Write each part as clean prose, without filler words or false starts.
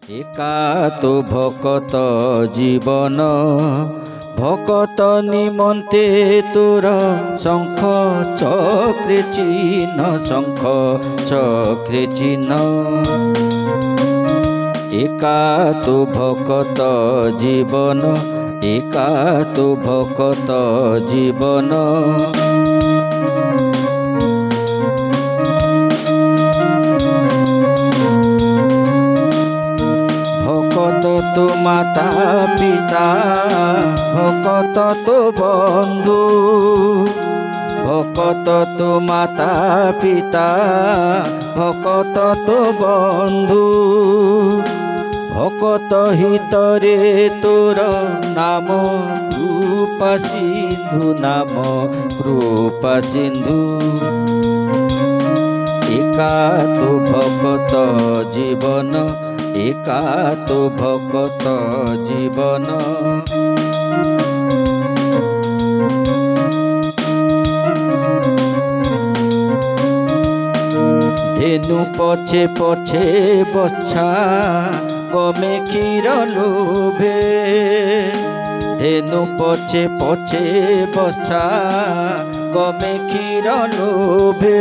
एका तो भकत जीवन भकत निमंते तोर शंख चक्रे चिन्ह शंख चक्रे चिन्ह। एका तो भकत जीवन एका तो भकत जीवन। भकत तो माता पिता भकत तो बंधु भकत तो माता पिता भकत तो बंधु। भकत हितरे तोर नाम कृपा सिंधु नाम कृपा सिंधु। एका तो भकत जीवन एका तो भकत जीवन। धेनु पछे पछे बच्छा कमे क्षीर लोभे। धेनु पछे पछे बच्छा कमे क्षीर लोभे।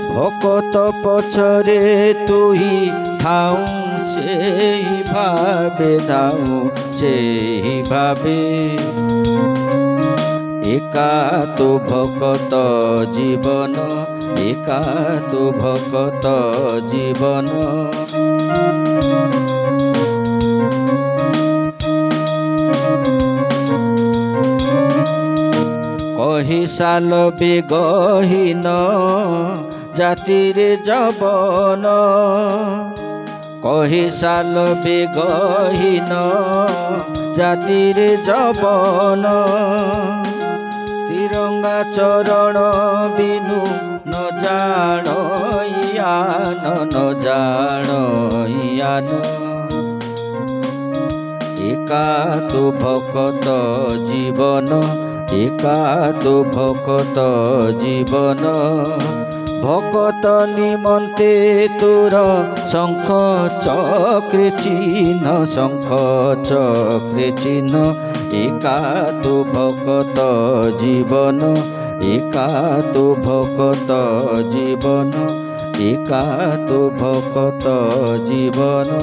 भकत पछरे तुही धाऊ से भावे धाऊ से भावे। एका तो भकत जीवन एका तो भकत जीवन। कही साल बेगहीन जातिरे जबन। कही साल बेगहीन जातिरे जबन। तिरंगा चरण बिनु न जान यान न जान यान। एका तो भकत जीवन एका तो भकत जीवन। भकत निमंते तोर शंख चक्रे चिन्ह शंख चक्रे चिन्ह। एका तो भकत जीवन एका तो भकत जीवन एका तो भकत जीवन।